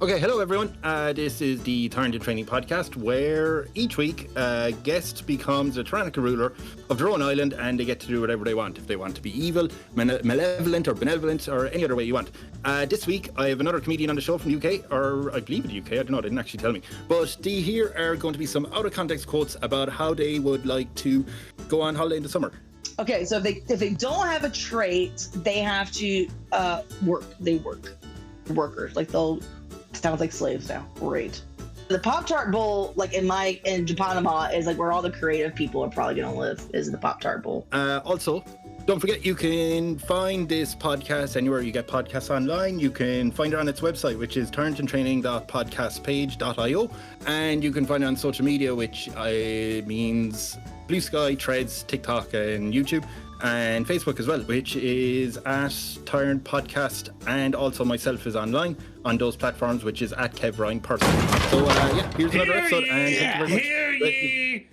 Okay, hello everyone. This is the Tyrant Training Podcast, where each week a guest becomes a tyrannical ruler of their own island, and they get to do whatever they want. If they want to be evil, malevolent, or benevolent, or any other way you want. This week I have another comedian on the show from the UK, or I believe in the UK. I don't know. They didn't actually tell me. But here are going to be some out of context quotes about how they would like to go on holiday in the summer. Okay, so if they don't have a trait, they have to work. They work. Workers, like they'll. Sounds like slaves now. Great. The Pop-Tart Bowl, like in Japanima, is like where all the creative people are probably going to live, is the Pop-Tart Bowl. Also, don't forget you can find this podcast anywhere you get podcasts online. You can find it on its website, which is tyrantandtraining.podcastpage.io, and you can find it on social media, which means Blue Sky, Threads, TikTok, and YouTube. And Facebook as well, which is at Tyrant Podcast, and also myself is online on those platforms, which is at Kev Ryan Person. So here's another episode. And thank you very much.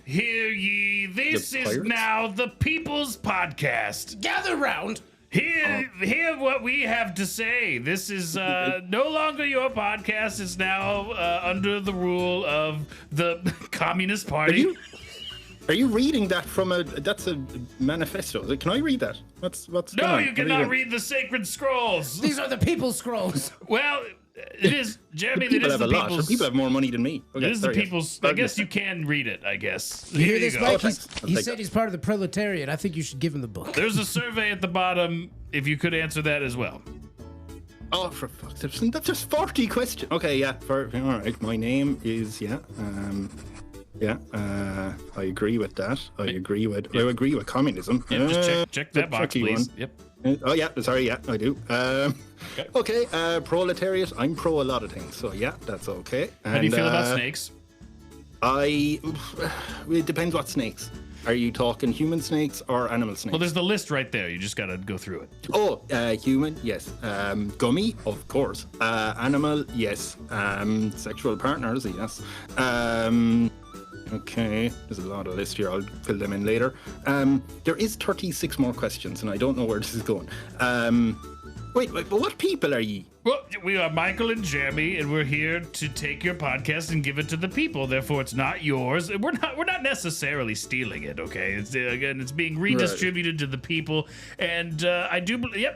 Hear ye! This is now the People's Podcast. Gather round. Hear what we have to say. This is no longer your podcast. It's now under the rule of the Communist Party. Are you reading that from that's a manifesto? Can I read that? What's going on? No, you cannot read the sacred scrolls. These are the people's scrolls. Well, it is, Jeremy, people have a lot. People have more money than me. Okay, it is the people's, I guess you can read it, I guess. You hear this, Mike? He said that. He's part of the proletariat. I think you should give him the book. There's a survey at the bottom, if you could answer that as well. Oh, for fuck's sake. That's just 40 questions. Okay, yeah. All right. My name is, I agree with that. I agree with communism. Yeah, just check that box, please. Yep. Oh yeah, sorry, yeah, I do. Okay, proletariat. I'm pro a lot of things, so yeah, that's okay. How do you feel about snakes? It depends what snakes. Are you talking human snakes or animal snakes? Well, there's the list right there. You just gotta go through it. Oh, human, yes. Gummy, of course. Animal, yes. Sexual partners, yes. Okay, there's a lot of lists here. I'll fill them in later. There is 36 more questions, and I don't know where this is going. Wait, but what people are ye? Well, we are Michael and Jeremy, and we're here to take your podcast and give it to the people. Therefore, it's not yours. We're not necessarily stealing it. Okay, it's being redistributed to the people. And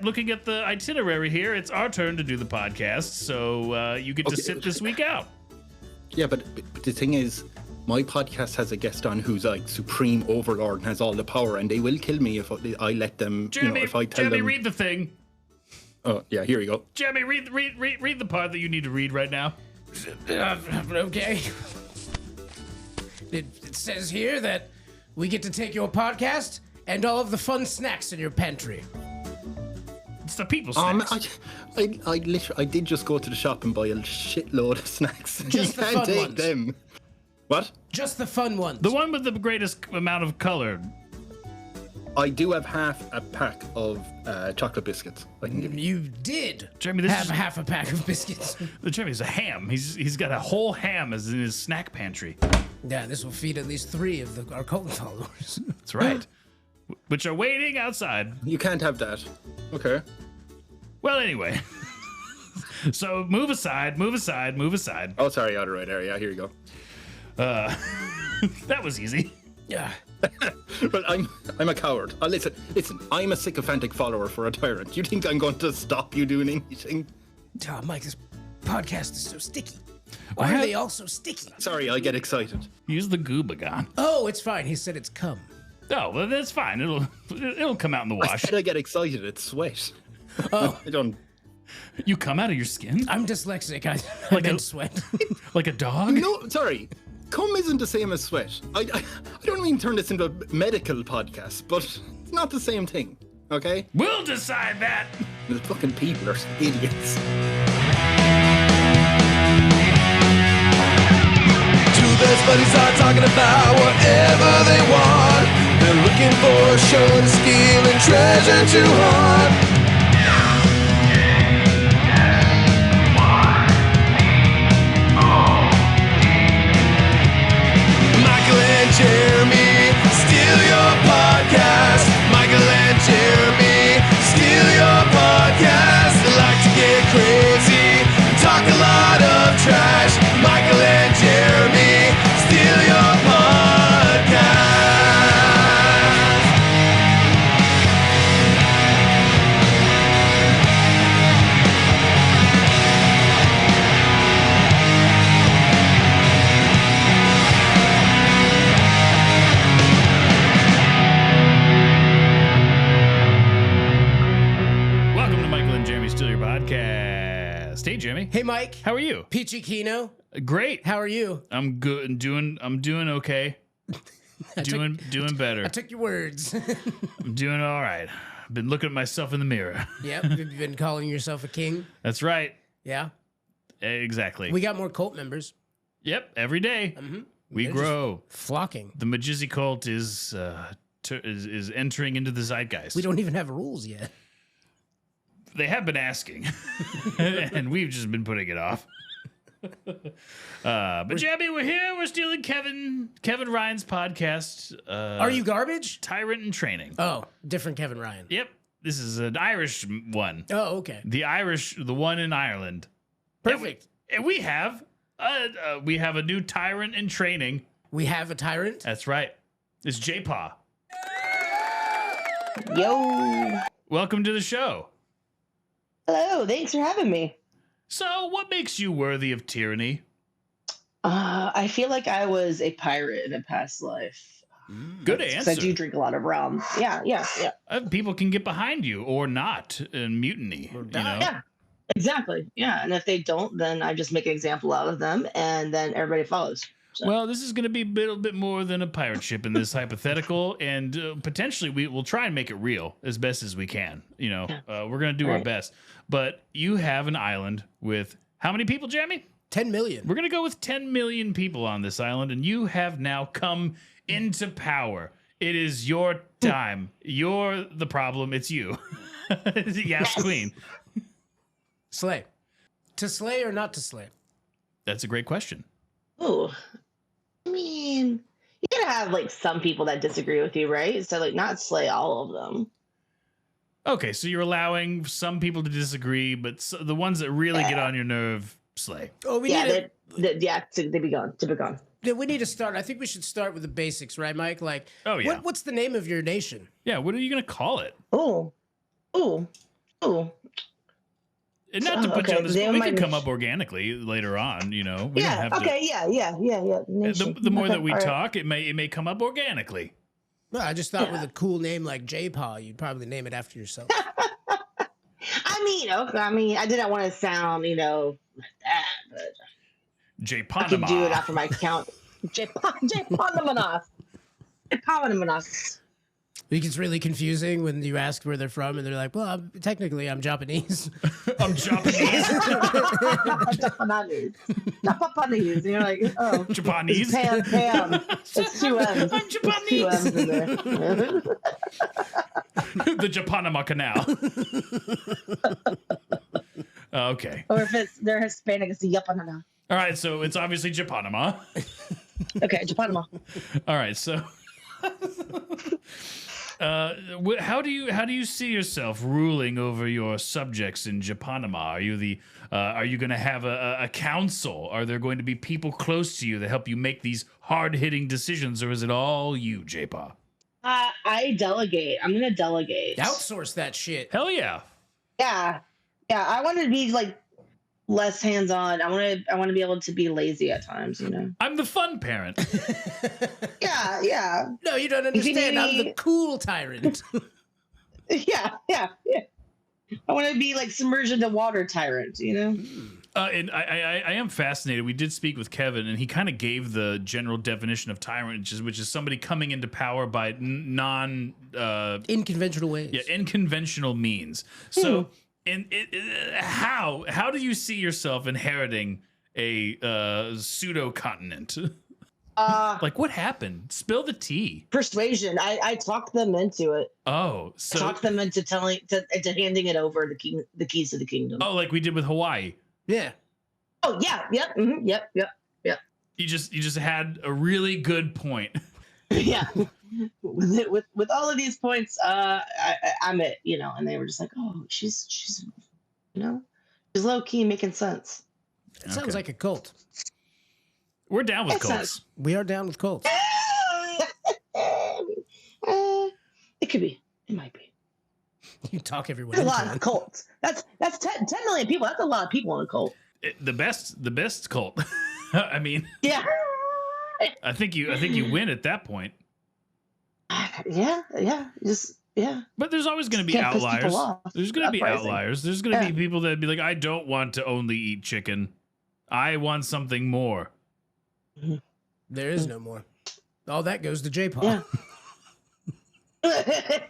looking at the itinerary here, it's our turn to do the podcast. So you get to sit this week out. Yeah, but the thing is, my podcast has a guest on who's like supreme overlord and has all the power, and they will kill me if I let them. Jeremy, if I tell them. Jeremy, read the thing. Oh yeah, here we go. Jeremy, read the part that you need to read right now. Okay. It says here that we get to take your podcast and all of the fun snacks in your pantry. It's the people's snacks. I did just go to the shop and buy a shitload of snacks. Just you the can't fun take ones. them. What? Just the fun ones. The one with the greatest amount of color. I do have half a pack of chocolate biscuits. I can give you. You did Jeremy, this have is- half a pack of biscuits. Jeremy's a ham. He's got a whole ham as in his snack pantry. Yeah, this will feed at least 3 of our cult followers. That's right. Which are waiting outside. You can't have that. Okay. Well, anyway. So move aside. Oh, sorry, out of right area. Here you go. That was easy. Yeah. But I'm a coward. Listen. I'm a sycophantic follower for a tyrant. You think I'm going to stop you doing anything? Oh, Mike, this podcast is so sticky. Why are they all so sticky? Sorry, I get excited. Use the Goobagon. Oh, it's fine. He said it's cum. Oh, well, that's fine. It'll come out in the I wash. said I get excited. It's sweat. Oh. I don't. You come out of your skin I'm dyslexic. I Like meant a- sweat. like a dog. No, sorry. Cum isn't the same as sweat. I don't mean turn this into a medical podcast, but it's not the same thing. Okay? We'll decide that. The fucking people are idiots. Two best buddies are talking about whatever they want. They're looking for a show to steal and treasure to haunt. Michael and Jeremy, steal your podcast. Michael and Jeremy, steal your podcast. They like to get crazy, talk a lot of Your Podcast. Hey, Jimmy. Hey, Mike. How are you? Peachy Kino. Great. How are you? I'm good. I'm doing okay. doing better. I took your words. I'm doing all right. I've been looking at myself in the mirror. Yep. You've been calling yourself a king. That's right. Yeah. Exactly. We got more cult members. Yep. Every day we They're grow. Flocking. The Majizzy cult is entering into the zeitgeist. We don't even have rules yet. They have been asking, and we've just been putting it off. But Jabby, we're here. We're stealing Kevin Ryan's podcast. Are you garbage? Tyrant in Training. Oh, different Kevin Ryan. Yep, this is an Irish one. Oh, okay. The one in Ireland. Perfect. And we have a new Tyrant in Training. We have a tyrant. That's right. It's Jpaw. Yo. Welcome to the show. Hello. Thanks for having me. So, what makes you worthy of tyranny? I feel like I was a pirate in a past life. Good 'Cause answer. I do drink a lot of rum. Yeah. People can get behind you or not in mutiny. You know? Yeah. Exactly. Yeah. And if they don't, then I just make an example out of them, and then everybody follows. So. Well, this is going to be a little bit more than a pirate ship in this hypothetical, and potentially we will try and make it real as best as we can. You know, we're going to do our best. But you have an island with how many people, Jamie? 10 million. We're going to go with 10 million people on this island, and you have now come into power. It is your time. You're the problem. It's you. Yes, Queen. Slay. To slay or not to slay? That's a great question. Oh, I mean, you're gonna have like some people that disagree with you, right? So like, not slay all of them. Okay, so you're allowing some people to disagree, but the ones that really get on your nerve, slay. Oh, we They be gone. To be gone. We need to start. I think we should start with the basics, right, Mike? Like, Oh, yeah. what's the name of your nation? Yeah, what are you going to call it? Oh. And not to put you okay, on the spot, they we might can come be- up organically later on, you know. We don't Yeah. have Okay. Yeah. Nation. The more Okay, that we all right. talk, it may come up organically. Well, I just thought with a cool name like Jpaw, you'd probably name it after yourself. I mean, I didn't want to sound, like that, but I could Jpanama. do it after my account. Jpaw. I think it's really confusing when you ask where they're from and they're like, well, I'm Japanese. I'm Japanese. Japanese. And you're like, oh. Japanese. Pam. It's two M's. I'm It's two M's in there. The Japanama Canal. Okay. Or if they're Hispanic, it's the Yapanana. All right, so it's obviously Japanama. Okay, Japanama. All right, so how do you see yourself ruling over your subjects in Japanama? Are you going to have a council? Are there going to be people close to you that help you make these hard-hitting decisions, or is it all you, Jpaw? I delegate. I'm gonna delegate. Outsource that shit. Hell yeah. Yeah. I want to be like less hands-on. I want to be able to be lazy at times. I'm the fun parent. Yeah. No, you don't understand. I'm the cool tyrant. Yeah. I want to be like submerged into water tyrant. And I am fascinated. We did speak with Kevin, and he kind of gave the general definition of tyrant, which is somebody coming into power by Inconventional ways. Yeah, inconventional means. So, how do you see yourself inheriting a pseudo continent? Like, what happened? Spill the tea. Persuasion. I talked them into it. Oh, so Talked them into handing it over the keys to the kingdom. oh, like we did with Hawaii. Yeah. Oh yeah. Yep. Mm-hmm, yep. You just had a really good point. Yeah. With all of these points, I'm it. And they were just like, oh, she's she's low key making sense. It sounds like a cult. We're down with It cults. sounds- We are down with cults. It could be. It might be. You talk everyone That's a into lot it. of cults. That's 10 million people. That's a lot of people in a cult. The best cult. I mean, Yeah. I think you win at that point. Yeah. Just Yeah. But there's always going to be Can't piss outliers. people off. There's going to be Uprising. outliers. There's going to be people that be like, I don't want to only eat chicken. I want something more. There is no more. All that goes to Jpaw. Yeah.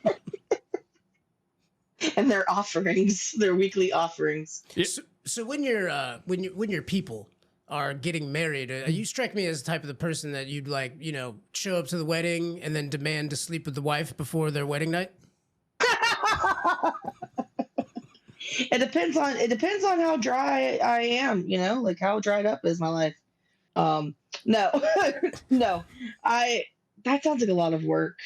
And their offerings, their weekly offerings. So when your people are getting married, you strike me as the type of the person that you'd like, show up to the wedding and then demand to sleep with the wife before their wedding night. It depends on how dry I am, like how dried up is my life. No, no, that sounds like a lot of work.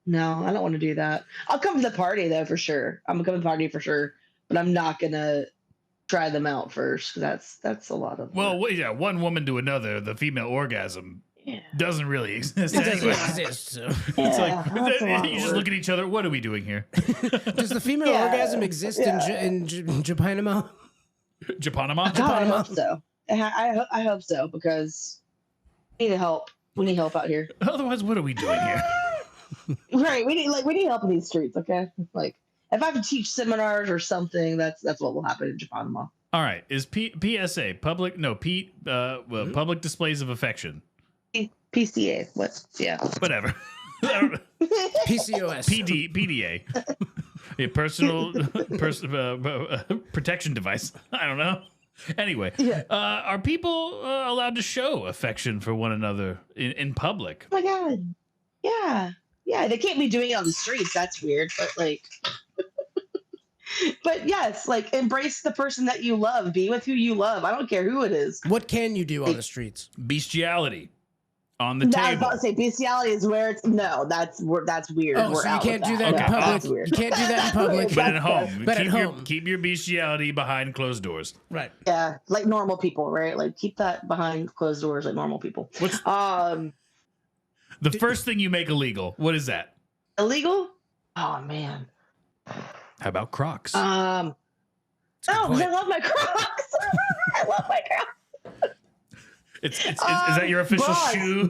No, I don't want to do that. I'll come to the party though, for sure. I'm gonna come to the party for sure, but I'm not gonna try them out first. That's a lot of work. Well, yeah, one woman to another, the female orgasm doesn't really exist. It doesn't anyway. exist. So. It's like that's a lot of you just work. look at each other. What are we doing here? Does the female orgasm exist in Japanima? Japanima? God, I hope so. I hope so, because we need help. We need help out here. Otherwise, what are we doing here? Right. We need help in these streets, okay? Like, if I have to teach seminars or something, that's what will happen in Japan. All right. Is PSA public? No, public displays of affection. PCA. What? Yeah. Whatever. PCOS. PDA. A personal protection device. I don't know. Anyway, are people allowed to show affection for one another in public? Oh my God. Yeah. Yeah. They can't be doing it on the streets. That's weird. But like, but yes, like embrace the person that you love. Be with who you love. I don't care who it is. What can you do on the streets? Bestiality on the No, I was table. about to say bestiality is where it's that's weird. Oh, We're so you out can't with do that in Okay. public. That's weird. You can't do that in public. But at home, But at home. keep your bestiality behind closed doors. Right. Yeah, like normal people, right? Like keep that behind closed doors, like normal people. What's The first thing you make illegal? What is that? illegal? Oh man. How about Crocs? Oh, because I love my Crocs. I love my Crocs. Is that your official Bras. shoe?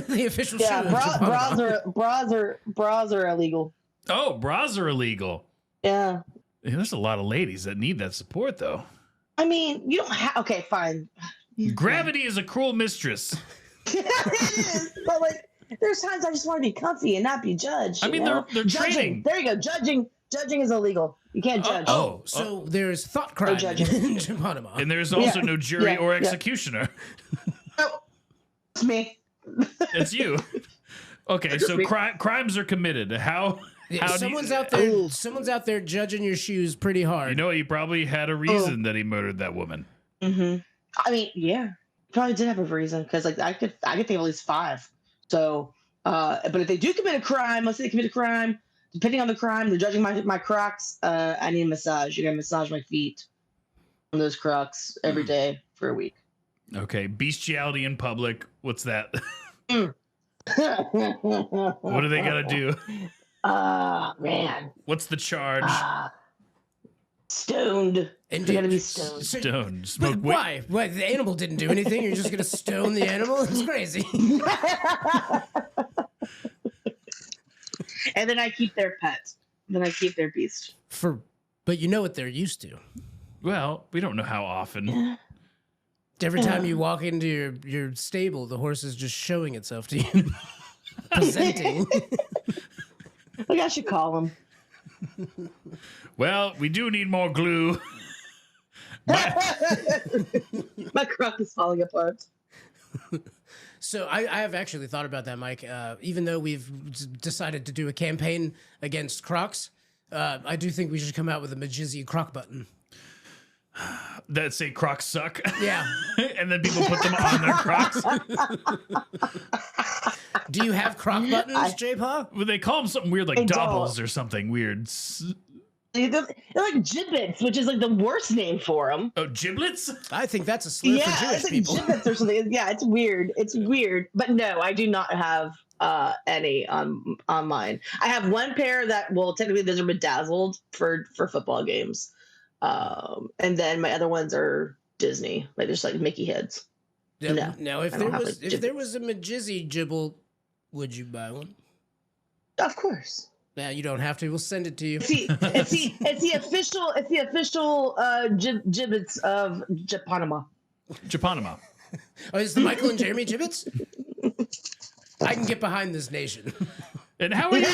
The official Yeah, shoe. of Japan. bras are illegal. Oh, bras are illegal. Yeah. Yeah, there's a lot of ladies that need that support, though. I mean, you don't have. Okay, fine. Gravity is a cruel mistress. It is, but like, there's times I just want to be comfy and not be judged. I mean, you know? they're Judging. training. There you go. Judging is illegal. You can't judge. Oh, so there's thought crime in judging. Japanima. And there's also Yeah. no jury Yeah. or Yeah. executioner. Oh, it's me. It's you. Okay, so crimes are committed. How do someone's you, out there. Ooh. Someone's out there judging your shoes pretty hard. You know, he probably had a reason that he murdered that woman. Mm-hmm. I mean, yeah, probably did have a reason, because like I could think of at least 5. So, but if they do commit a crime, let's say they commit a crime, depending on the crime, they're judging my Crocs. I need a massage. You gotta massage my feet on those Crocs every day for a week. Okay, bestiality in public. What's that? What What do they got to do? Man. What's the charge? Stoned. And You gotta be stoned. Stone. But Smoke why? Why? The animal didn't do anything. You're just gonna stone the animal? It's crazy. And then I keep their pet. Then I keep their beast. But you know what they're used to. Well, we don't know how often. Every time you walk into your stable, the horse is just showing itself to you, presenting. Like I should call him. Well, we do need more glue. My Croc is falling apart. So I have actually thought about that, Mike. Even though we've decided to do a campaign against Crocs, I do think we should come out with a Majizzy Croc button. That say Crocs suck. Yeah. And then people put them on their Crocs. Do you have Croc buttons, Jpaw? Well, they call them something weird like I don't. doubles or something weird. They're like giblets, which is like the worst name for them. Oh, giblets? I think that's a slur for Yeah, Jewish it's like people. giblets or something. Yeah, it's weird. It's weird. But no, I do not have any on mine. I have one pair that, well, technically those are bedazzled for football games. And then my other ones are Disney, like just like Mickey heads. Yeah, No, now, if I there don't have was a there was a Majizzy Gibble, would you buy one? Of course. Yeah, you don't have to. We'll send it to you. It's the official gibbets of Japanama. Japanama. Oh, it's the Michael and Jeremy gibbets? I can get behind this nation. And how are you?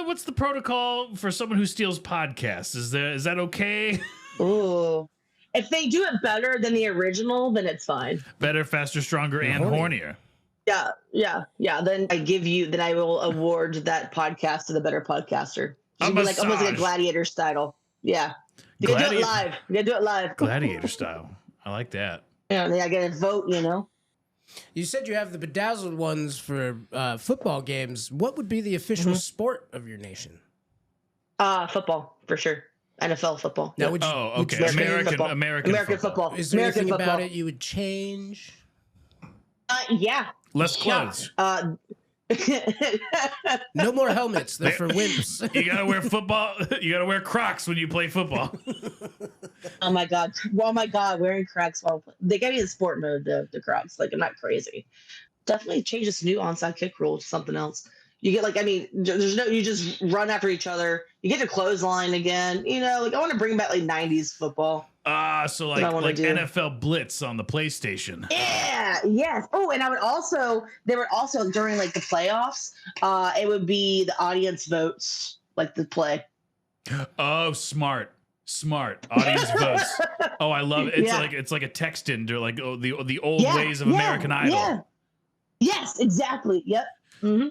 What's the protocol for someone who steals podcasts? Is that okay? Ooh. If they do it better than the original, then it's fine. Better, faster, stronger, and hornier. Yeah. Then I will award that podcast to the better podcaster. Like almost like a gladiator style. Yeah. You gotta do it live. Gladiator style. I like that. Yeah, I gotta vote, You said you have the bedazzled ones for football games. What would be the official sport of your nation? Football, for sure. NFL football. Now, okay. American football. Is there anything about it you would change? Yeah. Less clothes. No more helmets. They're for wimps. You gotta wear football. You gotta wear Crocs when you play football. Oh my god! Wearing Crocs while they got me in sport mode. The Crocs. Like, I'm not crazy. Definitely change this new onside kick rule to something else. You get you just run after each other. You get to clothesline again. I want to bring back 90s football. So like NFL Blitz on the PlayStation. Yeah, yes. Oh, and they would also during the playoffs, it would be the audience votes, the play. Oh, smart. Audience votes. Oh, I love it. It's like a text-in to the old ways of American Idol. Yeah. Yes, exactly. Yep. Mm-hmm.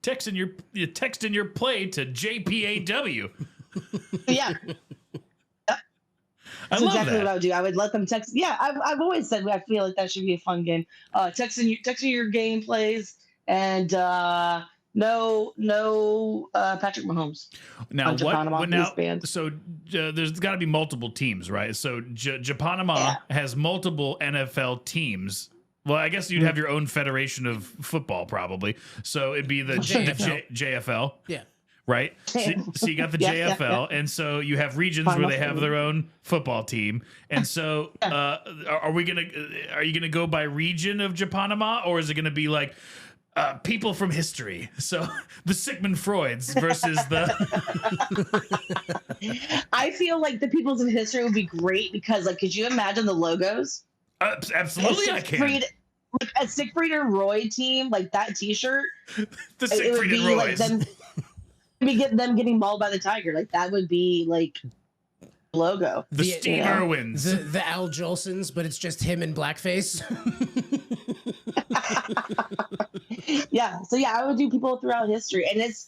Text in your play to JPAW. Yeah. That's exactly what I would do. I would let them text. Yeah, I've always said I feel like that should be a fun game. Texting your gameplays and no Patrick Mahomes. Now so there's got to be multiple teams, right? So Japanama has multiple NFL teams. Well, I guess you'd have your own federation of football probably. So it'd be the JFL. Yeah. Right, so you got the JFL, and so you have regions where they have their own football team, and so are you gonna go by region of Japanama, or is it gonna be like people from history? So the Sigmund Freuds versus the. I feel like the peoples of history would be great because, could you imagine the logos? Absolutely, I can. A Siegfried and Roy team, that T-shirt. The Siegfried and Roys. Them getting mauled by the tiger, that would be logo. The Steve Irwins, the Al Jolsons, but it's just him in blackface. Yeah, so I would do people throughout history, and it's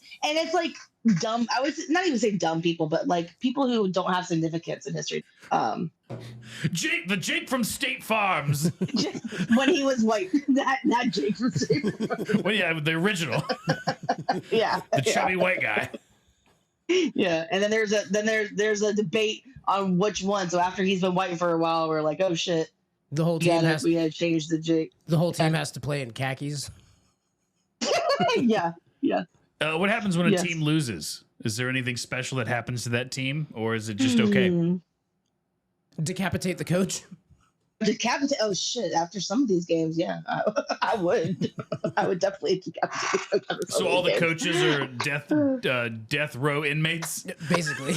dumb. I would not even say dumb people, but people who don't have significance in history. Jake from State Farms. When he was white, that Jake from State Farms. Well, the original. Yeah, the chubby white guy. Yeah, and then there's a debate on which one. So after he's been white for a while, we're like, oh shit, the whole team we had to change the Jake. The whole team has to play in khakis. Yeah. What happens when a team loses? Is there anything special that happens to that team, or is it just okay? Decapitate the coach. Decapitate? Oh shit! After some of these games, yeah, I would. I would definitely decapitate the coach. So all the coaches are death row inmates, basically.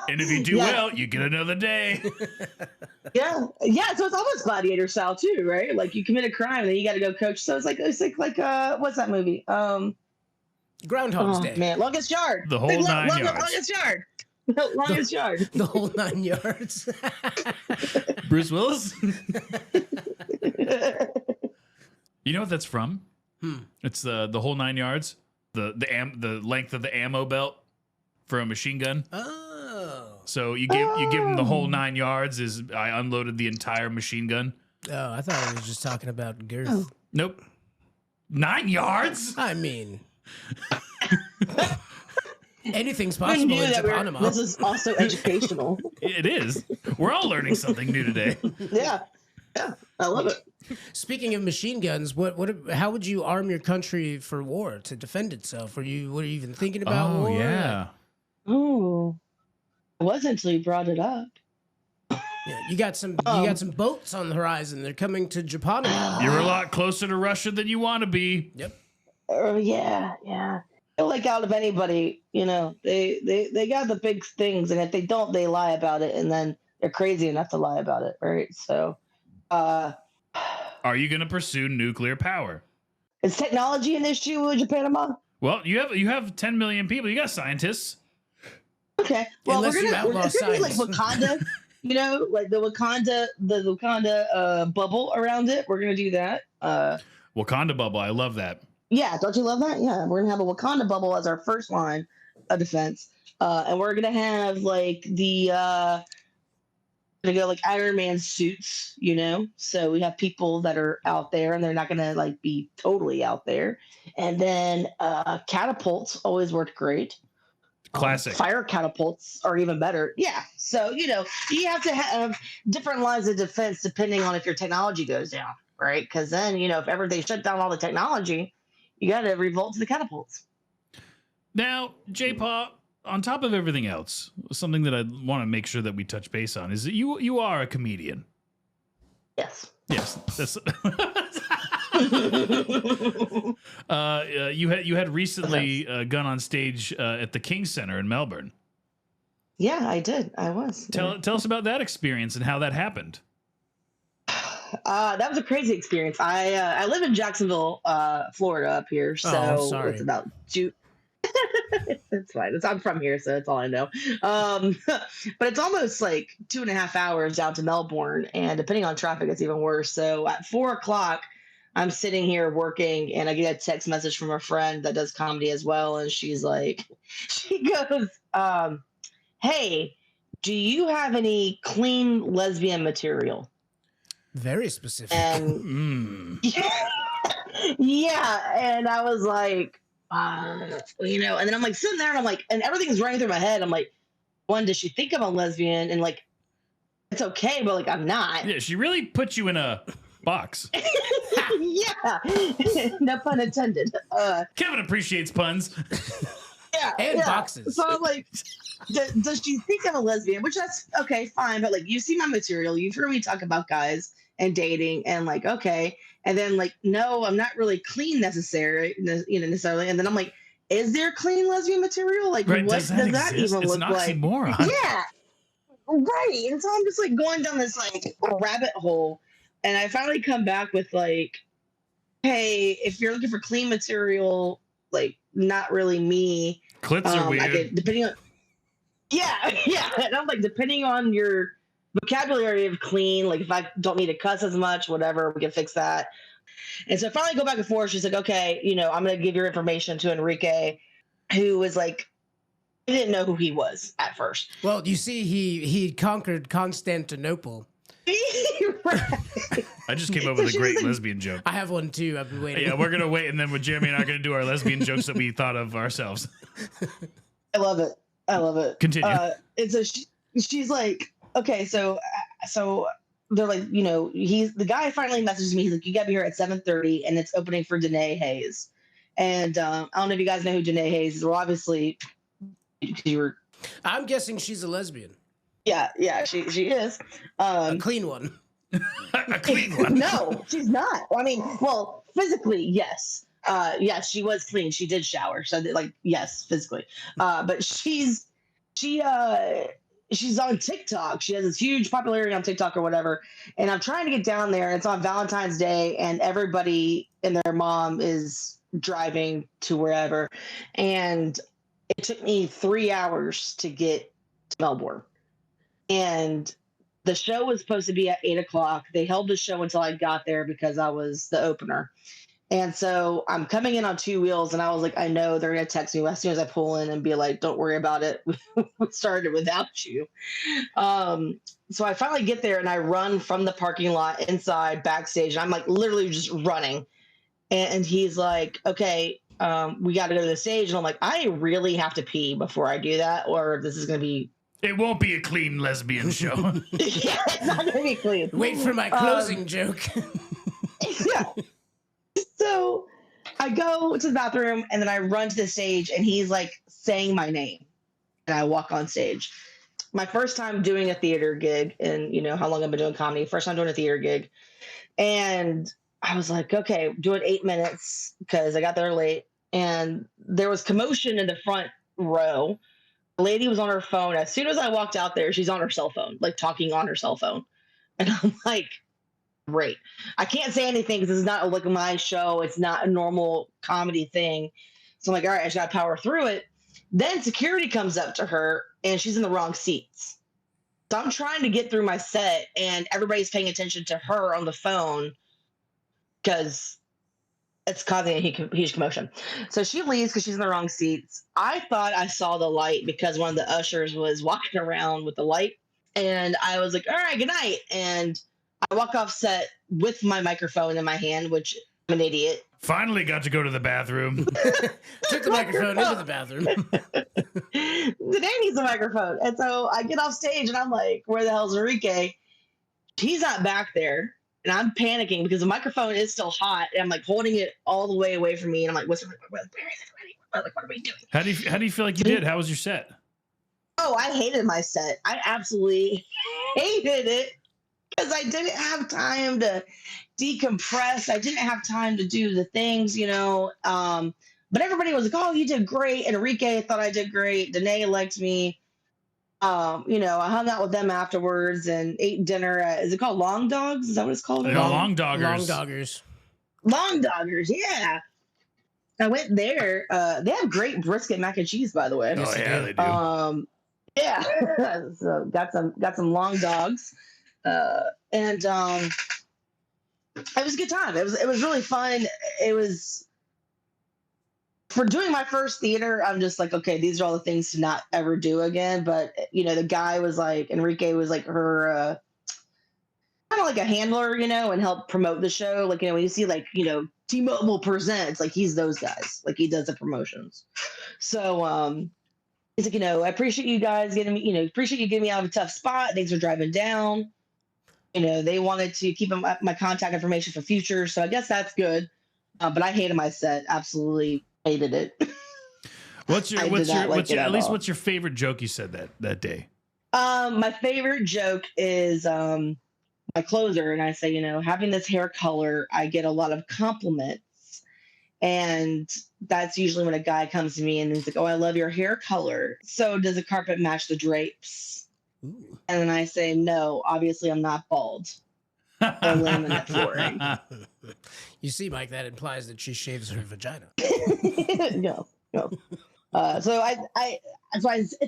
And if you do well, you get another day. Yeah. So it's almost gladiator style too, right? You commit a crime, then you got to go coach. So it's like what's that movie? Groundhog's Day. Man, Longest Yard. The whole 9 yards. Longest Yard. Longest Yard. The whole 9 yards. Bruce Willis. You know what that's from? It's the whole 9 yards. The length of the ammo belt for a machine gun. Oh. So you give them the whole 9 yards. I unloaded the entire machine gun. Oh, I thought I was just talking about girth. Oh. Nope. 9 yards. I mean. Anything's possible in Japanama. This is also educational. It is. We're all learning something new today. Yeah, I love it. Speaking of machine guns, how would you arm your country for war to defend itself? Were you even thinking about war? Oh yeah. Oh, I wasn't until you brought it up. Yeah, you got some boats on the horizon. They're coming to Japanama. You're a lot closer to Russia than you want to be. Yep. Oh yeah. feel like out of anybody, they got the big things, and if they don't, they lie about it, and then they're crazy enough to lie about it, right? So, are you going to pursue nuclear power? is technology an issue in Japan? Well, you have 10 million people. You got scientists. Okay. Well, Unless you outlaw we're gonna be like science. Wakanda, like the Wakanda bubble around it. We're gonna do that. Wakanda bubble. I love that. Yeah, don't you love that? Yeah, we're gonna have a Wakanda bubble as our first line of defense, and we're gonna have like gonna go like Iron Man suits, So we have people that are out there, and they're not gonna like be totally out there. And then catapults always worked great. Classic. Fire catapults are even better. Yeah. So, you have to have different lines of defense depending on if your technology goes down, right? Because then, if ever they shut down all the technology, you got to revolt to the catapults. Now, Jpaw, on top of everything else, something that I want to make sure that we touch base on is that you are a comedian. Yes. Yes. That's you had recently gone on stage at the King Center in Melbourne. Yeah, I did. I was. Tell us about that experience and how that happened. That was a crazy experience. I live in Jacksonville, Florida, up here. So sorry. it's about two. It's fine. I'm from here, so that's all I know. But it's almost like 2.5 hours down to Melbourne, and depending on traffic, it's even worse. So at 4:00, I'm sitting here working, and I get a text message from a friend that does comedy as well, and she goes, "Hey, do you have any clean lesbian material?" Very specific. And yeah, and I was like, and then I'm like sitting there, and I'm like, and everything's running through my head. I'm like, one, does she think I'm a lesbian? And like, it's okay, but like, I'm not. Yeah, she really put you in a box. Yeah, no pun intended. Kevin appreciate puns. Yeah, And boxes. So I'm like, does she think I'm a lesbian? Which that's okay, fine. But like, you see my material, you've heard me talk about guys and dating, and like, okay. And then like, no, I'm not really clean necessarily. And then I'm like, is there clean lesbian material? Like, Right, what does that even it's look an like? oxymoron. Yeah, right. And so I'm just like going down this like rabbit hole, and I finally come back with like, hey, if you're looking for clean material, like not really me. Clits are weird. Depending on, yeah. And I'm like, depending on your vocabulary of clean, like if I don't need to cuss as much, whatever, we can fix that. And so I finally go back and forth. She's like, okay, I'm going to give your information to Enrique, who was like, I didn't know who he was at first. Well, you see, he conquered Constantinople. Right. I just came up with a great lesbian joke. I have one too. I've been waiting. Yeah, we're gonna wait, and then with Jeremy and I are gonna do our lesbian jokes that we thought of ourselves. I love it. Continue. And so she's like, okay, so they're like, the guy finally messages me. He's like, you gotta be here at 7:30, and it's opening for Danae Hayes. And I don't know if you guys know who Danae Hayes is. Well, obviously, you were. I'm guessing she's a lesbian. Yeah, she is. A clean one. A clean one. No, she's not. I mean, well, physically, yes. Yes, she was clean. She did shower. So like, yes, physically. But she's on TikTok. She has this huge popularity on TikTok or whatever. And I'm trying to get down there. It's on Valentine's Day, and everybody and their mom is driving to wherever. And it took me 3 hours to get to Melbourne. And the show was supposed to be at 8:00. They held the show until I got there because I was the opener. And so I'm coming in on 2 wheels, and I was like, I know they're going to text me as soon as I pull in and be like, don't worry about it. We started without you. So I finally get there, and I run from the parking lot inside backstage. And I'm like literally just running. And he's like, okay, we got to go to the stage. And I'm like, I really have to pee before I do that, or this is going to be. It won't be a clean lesbian show. Yeah, it's not going to be clean. Wait for my closing joke. Yeah. So I go to the bathroom, and then I run to the stage, and he's like saying my name, and I walk on stage. My first time doing a theater gig, and how long I've been doing comedy. First time doing a theater gig. And I was like, okay, do it 8 minutes because I got there late. and there was commotion in the front row. The lady was on her phone. As soon as I walked out there, she's on her cell phone, like talking on her cell phone. And I'm like, great. I can't say anything because this is not like my show. It's not a normal comedy thing. So I'm like, all right, I just got to power through it. Then security comes up to her and she's in the wrong seats. So I'm trying to get through my set and everybody's paying attention to her on the phone because it's causing a huge commotion. So she leaves because she's in the wrong seats. I thought I saw the light because one of the ushers was walking around with the light. And I was like, all right, good night. And I walk off set with my microphone in my hand, which I'm an idiot. Finally got to go to the bathroom. Took the microphone into the bathroom. Today needs a microphone. And so I get off stage and I'm like, where the hell's Enrique? He's not back there. And I'm panicking because the microphone is still hot. And I'm like holding it all the way away from me. And I'm like, where is it ready? What are we doing? How do you feel like you did? How was your set? Oh, I hated my set. I absolutely hated it because I didn't have time to decompress. I didn't have time to do the things, but everybody was like, oh, you did great. And Enrique thought I did great. Danae liked me. I hung out with them afterwards and ate dinner at, is it called Long Dogs? Is that what it's called? Long Doggers. Long Doggers. Long Doggers, yeah. I went there. They have great brisket mac and cheese, by the way. Oh, yeah, they do. Yeah. So got some Long Dogs. And it was a good time. It was really fun. It was, for doing my first theater, I'm just like, okay, these are all the things to not ever do again. But, the guy was like, Enrique was like her, kind of like a handler, and help promote the show. Like, when you see like, T-Mobile Presents, like he's those guys, like he does the promotions. So, he's like, I appreciate you guys getting me, appreciate you getting me out of a tough spot. Things are driving down. They wanted to keep my contact information for future. So I guess that's good. But I hated my set. Absolutely hated it. What's your favorite joke you said that day? My favorite joke is my closer. And I say, having this hair color, I get a lot of compliments. And that's usually when a guy comes to me and he's like, oh, I love your hair color. So does the carpet match the drapes? Ooh. And then I say, no, obviously I'm not bald. Or laminate flooring. You see, Mike, that implies that she shaves her vagina. No. So I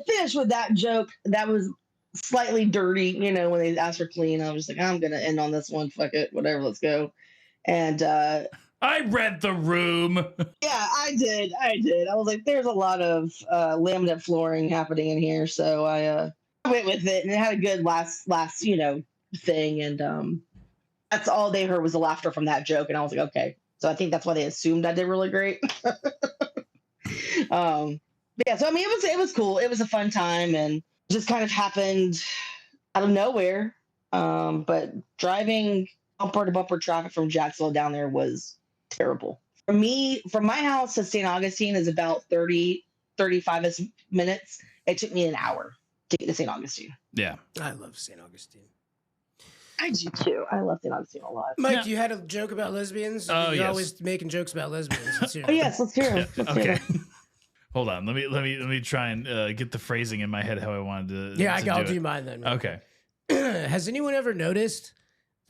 finished with that joke. That was slightly dirty, when they asked for clean. I was like, I'm gonna end on this one. Fuck it, whatever, let's go. And I read the room. Yeah, I did. I was like, there's a lot of laminate flooring happening in here, so I went with it, and it had a good last thing, and that's all they heard was the laughter from that joke, and I was like, okay. So I think that's why they assumed I did really great. Yeah, so I mean, it was cool. It was a fun time, and just kind of happened out of nowhere. But driving bumper to bumper traffic from Jacksonville down there was terrible. For me, from my house to St. Augustine is about 35 minutes. It took me an hour to get to St. Augustine. Yeah. I love St. Augustine. I do too. I love St. Augustine a lot. Mike, you had a joke about lesbians? Oh, You're yes. always making jokes about lesbians. Let's hear it. Oh yes, let's hear it. Okay. Hold on. Let me try and get the phrasing in my head how I wanted to. Yeah, I'll do do mine then. Mike. Okay. Has anyone ever noticed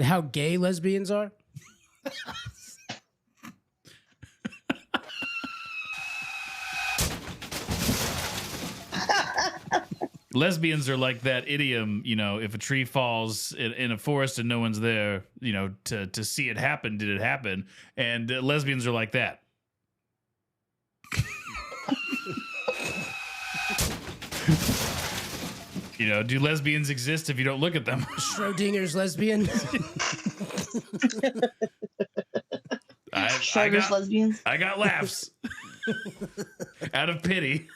how gay lesbians are? Lesbians are like that idiom, if a tree falls in a forest and no one's there, to see it happen, did it happen? And lesbians are like that. Do lesbians exist if you don't look at them? Schrodinger's lesbian. Schrodinger's lesbians. I got laughs out of pity.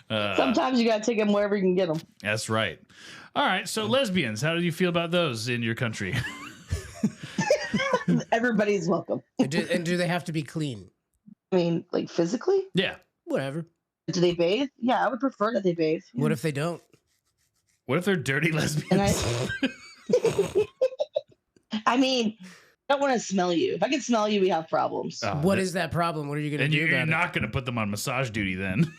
Sometimes you gotta take them wherever you can get them. That's right. All right. So lesbians, how do you feel about those in your country? Everybody's welcome. And do they have to be clean? I mean, like physically? Yeah. Whatever. Do they bathe? Yeah, I would prefer that they bathe. What if they don't? What if they're dirty lesbians? I mean, I don't want to smell you. If I can smell you, we have problems. What is that problem? What are you going to do You're about it? not going to put them on massage duty then.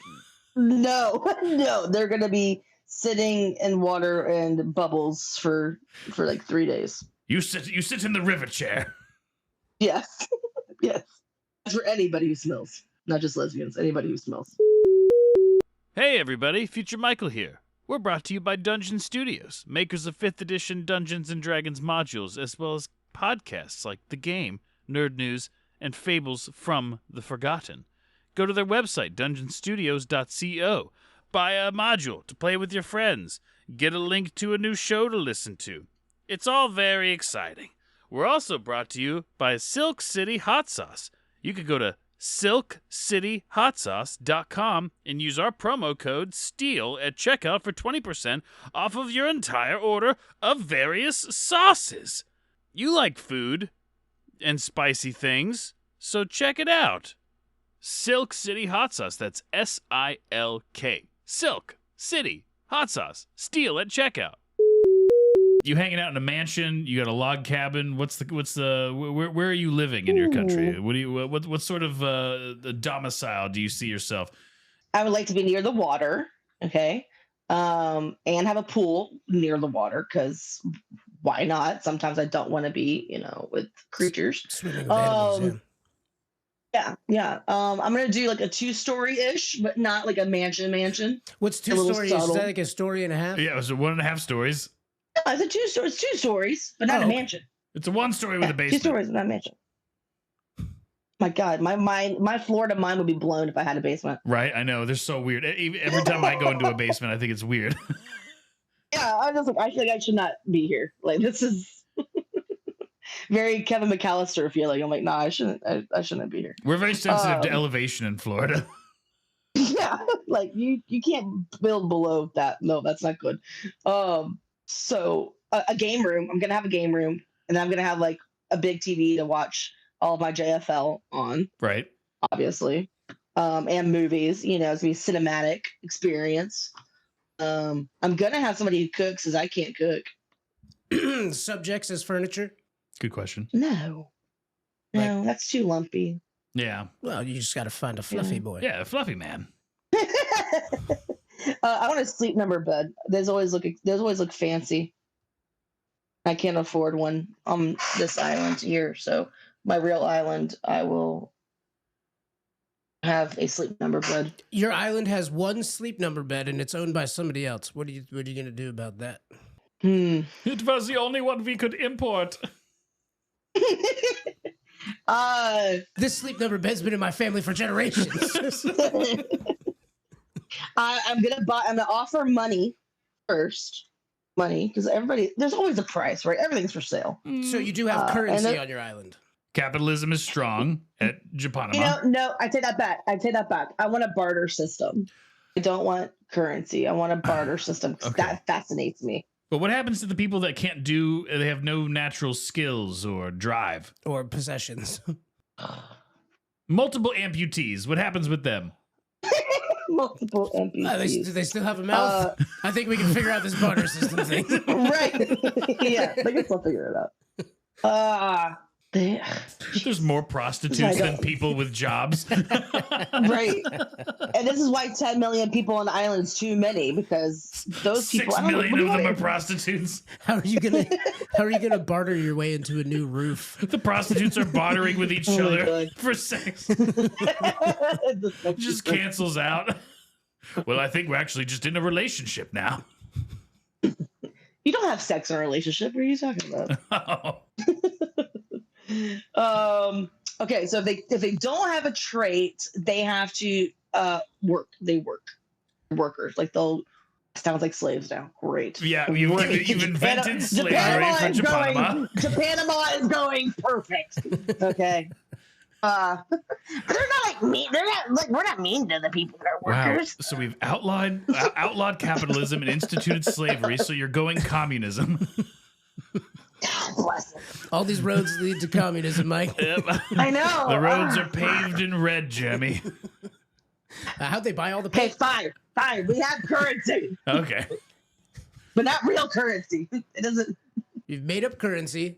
No, no, they're gonna be sitting in water and bubbles for like 3 days. You sit in the river chair. Yes, yes. That's for anybody who smells, not just lesbians. Anybody who smells. Hey everybody, Future Michael here. We're brought to you by Dungeon Studios, makers of 5th edition Dungeons & Dragons modules, as well as podcasts like The Game, Nerd News, and Fables from the Forgotten. Go to their website, dungeonstudios.co. Buy a module to play with your friends. Get a link to a new show to listen to. It's all very exciting. We're also brought to you by Silk City Hot Sauce. You could go to silkcityhotsauce.com and use our promo code STEEL at checkout for 20% off of your entire order of various sauces. You like food and spicy things, so check it out. Silk City Hot Sauce, that's SILK. Silk City Hot Sauce. Steal at checkout. You hanging out in a mansion? You got a log cabin? Where are you living in your country? What sort of domicile do you see yourself? I would like to be near the water, okay, and have a pool near the water because why not? Sometimes I don't want to be, with creatures. Swimming with animals, Yeah. I'm gonna do like a 2-story-ish, but not like a mansion. What's 2 stories? Is that like a story and a half? Yeah, it was 1.5 stories. No, it's a 2 stories. 2 stories, but not a mansion. It's a 1 story with a basement. 2 stories, not a mansion. My God, my Florida mind would be blown if I had a basement. Right, I know. They're so weird. Every time I go into a basement, I think it's weird. Yeah, I feel like I should not be here. Like this is very Kevin McAllister feeling. I'm like, nah, I shouldn't be here. We're very sensitive to elevation in Florida. Yeah, like you can't build below that. No, that's not good. So a game room. I'm gonna have a game room, and then I'm gonna have like a big TV to watch all of my JFL on. Right. Obviously, and movies. It's gonna be a cinematic experience. I'm gonna have somebody who cooks, because I can't cook. Subjects as furniture? Good question. No, that's too lumpy. Yeah. Well, you just got to find a fluffy boy. Yeah, a fluffy man. I want a sleep number bed. Those always look fancy. I can't afford one on this island here, so my real island, I will have a sleep number bed. Your island has one sleep number bed, and it's owned by somebody else. What are you gonna do about that? It was the only one we could import. This sleep number bed's been in my family for generations. I'm gonna offer money first. Money, because there's always a price, right? Everything's for sale. So you do have currency on your island. Capitalism is strong at Japanima. No, I take that back. I want a barter system. I don't want currency. I want a barter system. Okay. That fascinates me. But what happens to the people that they have no natural skills or drive? Or possessions. Multiple amputees. What happens with them? Multiple amputees. Do they still have a mouth? I think we can figure out this barter system thing. Right. Yeah, they can still figure it out. There's more prostitutes than people with jobs. Right. And this is why 10 million people on the island is too many, because those people 6 million of them are prostitutes. How are you gonna barter your way into a new roof? The prostitutes are bartering with each other for sex. Just cancels out. Well, I think we're actually just in a relationship now. You don't have sex in a relationship. What are you talking about? Oh. Okay, so if they don't have a trait, they have to work. They work. Workers, like they'll sounds like slaves now. Great. Yeah, you've invented slavery for Japanima. Japanima is going perfect. Okay. They're not like mean. They're not like, we're not mean to the people that are workers. Wow. So we've outlawed capitalism and instituted slavery. So you're going communism. Bless them. All these roads lead to communism, Mike. Yep. I know. The roads are paved in red, Jemmy. How'd they buy all the Okay, paint? fine. We have currency. Okay. But not real currency. It doesn't. You've made up currency.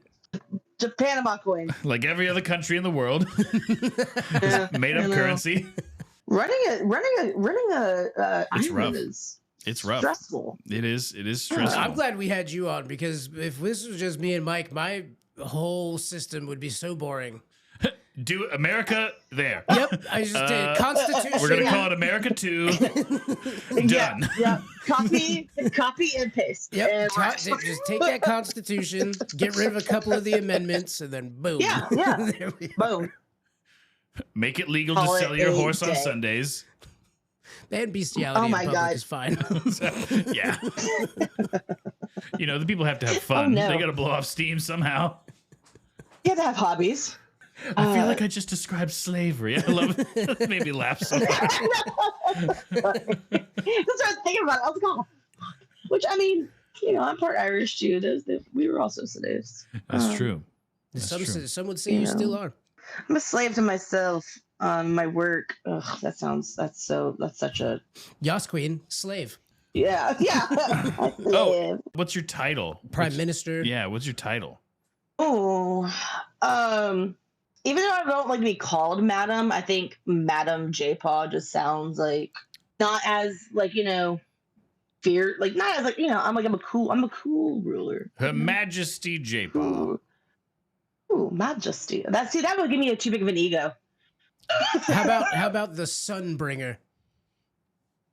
Japanama coin. Like every other country in the world. Made up currency. Running a It's island rough. is It's rough. stressful. It is stressful. I'm glad we had you on because if this was just me and Mike, my whole system would be so boring. Do America there. Yep, I just did Constitution. We're gonna call it America 2. Done. Yeah. Copy and paste. Yep, And just take that Constitution, get rid of a couple of the amendments, and then boom. Yeah. There we are. Boom. Make it legal Call to it sell your a horse on day. Sundays. And bestiality Oh in my public God. is fine. Yeah. The people have to have fun. Oh, no. They gotta blow off steam somehow. You have to have hobbies. I feel like I just described slavery. I love it. That made me laugh so much. That's what I was thinking about. I was like, oh, fuck. Which, I mean, I'm part Irish too. We were also slaves. That's true. Some would say you still are. I'm a slave to myself. My work. Ugh, that's such a. Yas Queen, slave. Yeah. Oh, what's your title? Prime Minister. Yeah, what's your title? Oh, even though I don't like to be called Madam, I think Madam Jpaw just sounds like not as fear, like not as I'm a cool ruler. Her Majesty Jpaw. Ooh, Majesty. That would give me too big of an ego. How about the Sunbringer?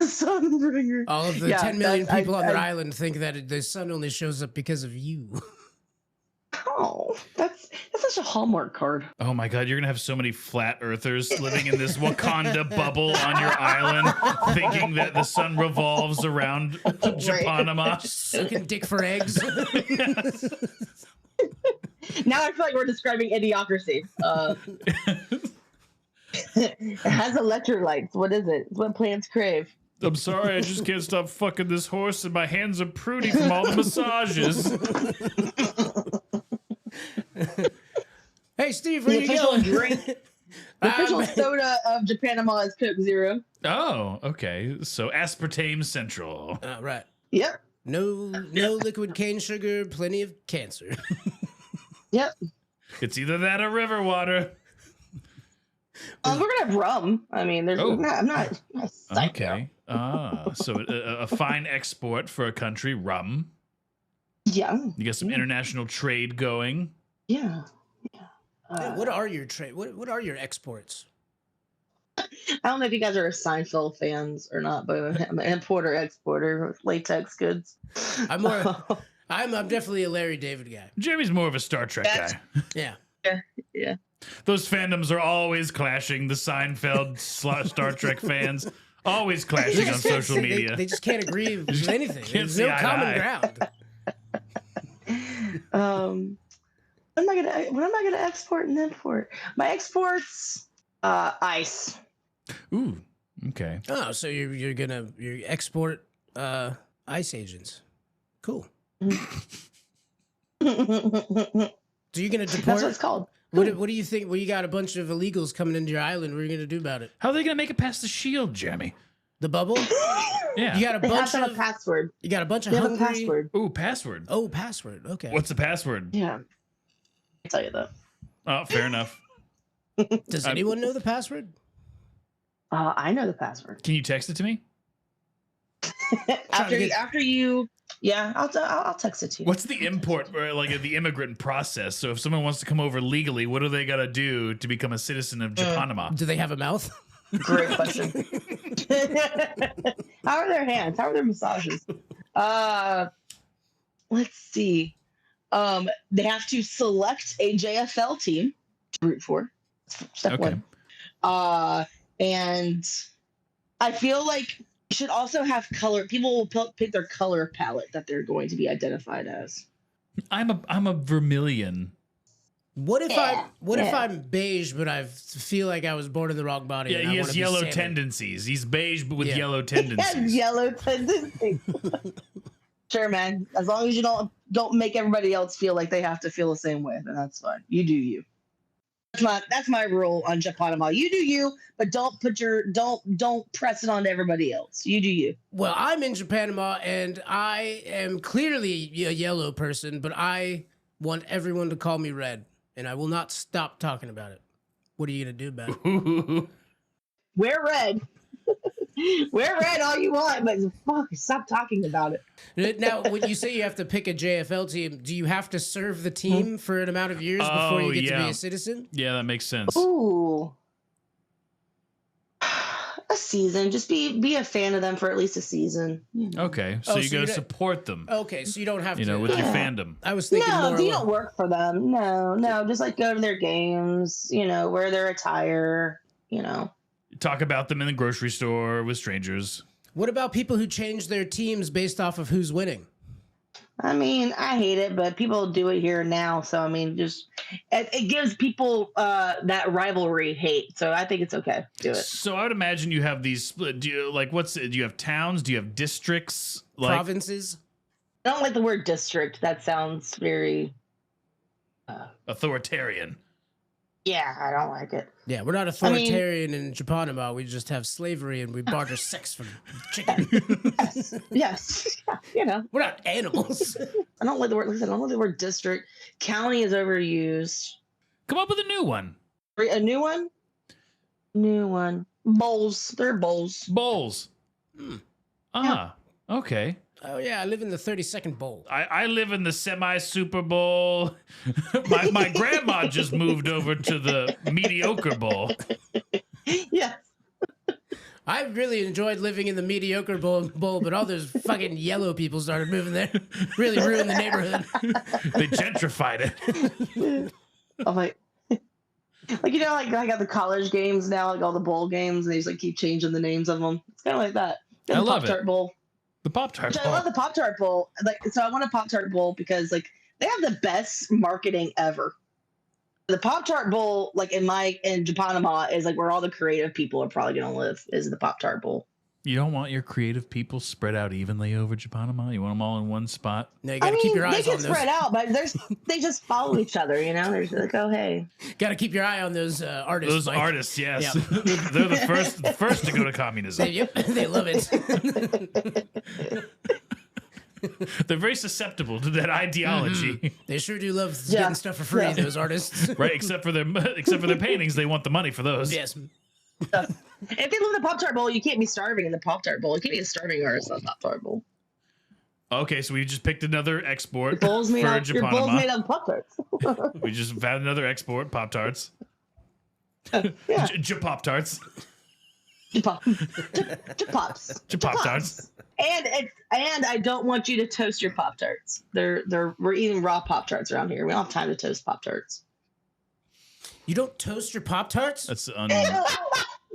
Sunbringer. All of the Yeah, 10 million that- people on their I- island think that the sun only shows up because of you. Oh, that's such a Hallmark card. Oh my god, you're gonna have so many flat earthers living in this Wakanda bubble on your island, thinking that the sun revolves around Japanama. Sucking dick for eggs. Now I feel like we're describing Idiocracy. It has electrolytes. What is it? It's what plants crave. I'm sorry, I just can't stop fucking this horse, and my hands are pruny from all the massages. Hey, Steve, where The you official going? drink. The official soda of Japanama is Coke Zero. Oh, okay. So aspartame central. Right. Yep. No liquid cane sugar, plenty of cancer. Yep. It's either that or river water. We're gonna have rum. I mean, there's. Oh. I'm not psycho. Okay. So a fine export for a country, rum. Yeah. You get some international trade going. Yeah. What are your trade? What are your exports? I don't know if you guys are Seinfeld fans or not, but I'm an importer exporter of latex goods. I'm definitely a Larry David guy. Jeremy's more of a Star Trek guy. Yeah. Yeah. Those fandoms are always clashing. The Seinfeld Star Trek fans always clashing on social media. They just can't agree with anything. Can't There's see no eye to common eye. ground. What am I gonna export and import? My exports, ice. Ooh, okay. Oh, so you export ICE agents. Cool. So you're gonna deport? That's what it's called. What do you think? Well, you got a bunch of illegals coming into your island. What are you gonna do about it? How are they gonna make it past the shield, Jeremy? The bubble? Yeah. You got a They have bunch to have a of password. you got a bunch of They have a hungry. password. Ooh, password. Oh, password. Okay. What's the password? Yeah. I tell you that. Oh, fair enough. Does anyone know the password? I know the password. Can you text it to me? after you, yeah, I'll text it to you. What's the import, or like the immigrant process? So if someone wants to come over legally, what do they gotta do to become a citizen of Japanama? Do they have a mouth? Great question. How are their hands? How are their massages? Let's see. They have to select a JFL team to root for. Step Okay. one. And I feel like you should also have color. People will pick their color palette that they're going to be identified as. I'm a vermilion. What if Yeah, if I'm beige, but I feel like I was born in the wrong body? Yeah, and I he wanna has be yellow salmon? tendencies. He's beige but with Yeah. yellow Has tendencies. yellow tendencies. Sure, man. As long as you don't make everybody else feel like they have to feel the same way, then that's fine. You do you. That's my rule on Japanama. You do you, but don't press it on to everybody else. You do you. Well, I'm in Japanama, and I am clearly a yellow person, but I want everyone to call me red. and I will not stop talking about it. What are you gonna do about it? Wear red. Wear red all you want, but fuck, stop talking about it. Now, when you say you have to pick a JFL team, do you have to serve the team for an amount of years before you get to be a citizen? Yeah, that makes sense. Ooh. A season. Just be a fan of them for at least a season. Okay, so you go support them. Okay, so you don't have to. With your fandom. I was thinking No, more. you don't work for them. No, just like go to their games. Wear their attire. Talk about them in the grocery store with strangers. What about people who change their teams based off of who's winning? I mean, I hate it, but people do it here now. So I mean, just it gives people that rivalry hate. So I think it's okay. Do it. So I would imagine you have these. Do you have towns? Do you have districts? Provinces? I don't like the word district. That sounds very authoritarian. Yeah, I don't like it. Yeah, we're not authoritarian in Jpaw. We just have slavery and we barter sex for chicken. Yes. We're not animals. I don't like the word. Listen, I don't like the word district. County is overused. Come up with a new one. A new one? New one. Bowls. They're bowls. Bowls. Okay. Oh, yeah, I live in the 32nd bowl. I live in the semi-Super Bowl. my grandma just moved over to the mediocre bowl. Yes. I really enjoyed living in the mediocre bowl, but all those fucking yellow people started moving there. Really ruined the neighborhood. They gentrified it. I'm like I got the college games now, like all the bowl games, and they just like keep changing the names of them. It's kind of like that. I love Pop-Tart it. Bowl. The Pop-Tart Bowl. I love the Pop-Tart Bowl. So I want a Pop-Tart Bowl because they have the best marketing ever. The Pop-Tart Bowl, in Jpaw, is where all the creative people are probably gonna live, is the Pop-Tart Bowl. You don't want your creative people spread out evenly over Jpaw? You want them all in one spot? No, you gotta keep your eyes on those. They can spread out, but they just follow each other, They're just like, oh, hey. Gotta keep your eye on those artists. Those artists, yes. Yep. They're the first to go to communism. Yep, they love it. They're very susceptible to that ideology. Mm-hmm. They sure do love getting stuff for free, those artists. Right, except for their paintings, they want the money for those. If Yes. they live in the Pop-Tart Bowl, you can't be starving in the Pop-Tart Bowl. You can't be a starving artist on the Pop-Tart Bowl. Okay, so we just picked another export Your bowl's made for out Jpaw. of Pop-Tarts. We just found another export, Pop-Tarts. J-Pop-Tarts. J-Pops. J-Pop-Tarts. And I don't want you to toast your Pop-Tarts. We're eating raw Pop-Tarts around here. We don't have time to toast Pop-Tarts. You don't toast your Pop-Tarts? That's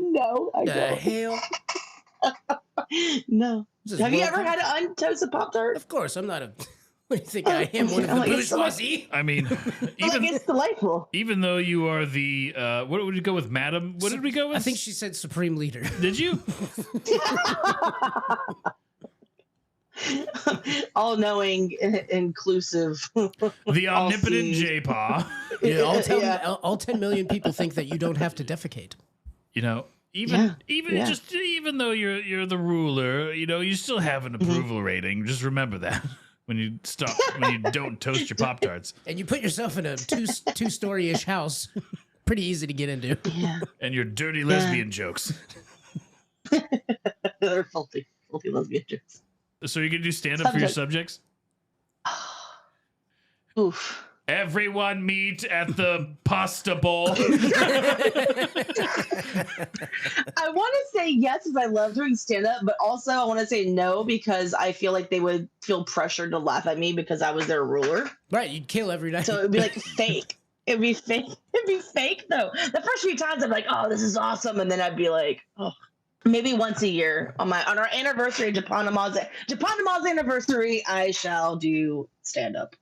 No, I the don't. hell? No. Have you ever had an untoasted Pop-Tart? Of course, I'm not a... What do you think I am? One of the bourgeoisie? I mean, it's delightful. Even though you are the what would we go with, Madam? What did we go with? I think she said Supreme Leader. Did you? All-knowing, inclusive. The omnipotent Jpaw. Yeah, all 10 million people think that you don't have to defecate. Even though you're the ruler, you still have an approval rating. Just remember that when you don't toast your Pop-Tarts. And you put yourself in a two-story-ish house. Pretty easy to get into. Yeah. And your dirty lesbian jokes. They're filthy lesbian jokes. So you're gonna do stand-up for your subjects? Oof. Everyone meet at the pasta bowl. I want to say yes because I love doing stand-up, but also I want to say no because I feel like they would feel pressured to laugh at me because I was their ruler. Right, you'd kill every night. So it'd be fake. It'd be fake. It'd be fake though. The first few times I'm like, oh, this is awesome. And then I'd be like, oh. Maybe once a year on our anniversary, Jpaw anniversary, I shall do stand-up.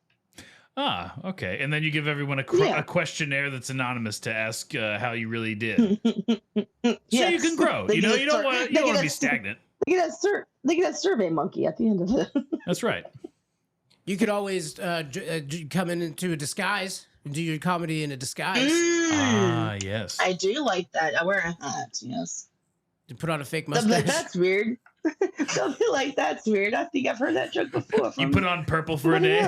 Ah, okay. And then you give everyone a questionnaire that's anonymous to ask how you really did. So you can grow. You don't want to be stagnant. They get a survey monkey at the end of it. That's right. You could always come into a disguise and do your comedy in a disguise. Ah, yes. I do like that. I wear a hat, yes. To put on a fake mustache. That's weird. Don't feel like that's weird. I think I've heard that joke before. You put on purple for a day.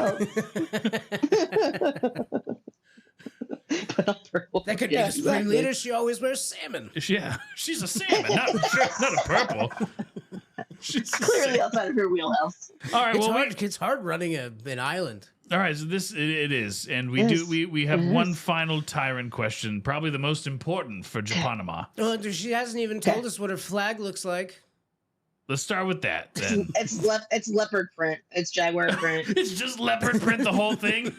Put on purple. That could be the Supreme Leader. She always wears salmon. Yeah, she's a salmon, not a purple. She's Clearly outside of her wheelhouse. All right, It's hard running an island. All right, so it is, and we have one final Tyrant question, probably the most important for Japanima. Oh, she hasn't even told us what her flag looks like. Let's start with that. Then. It's leopard print. It's jaguar print. It's just leopard print, the whole thing.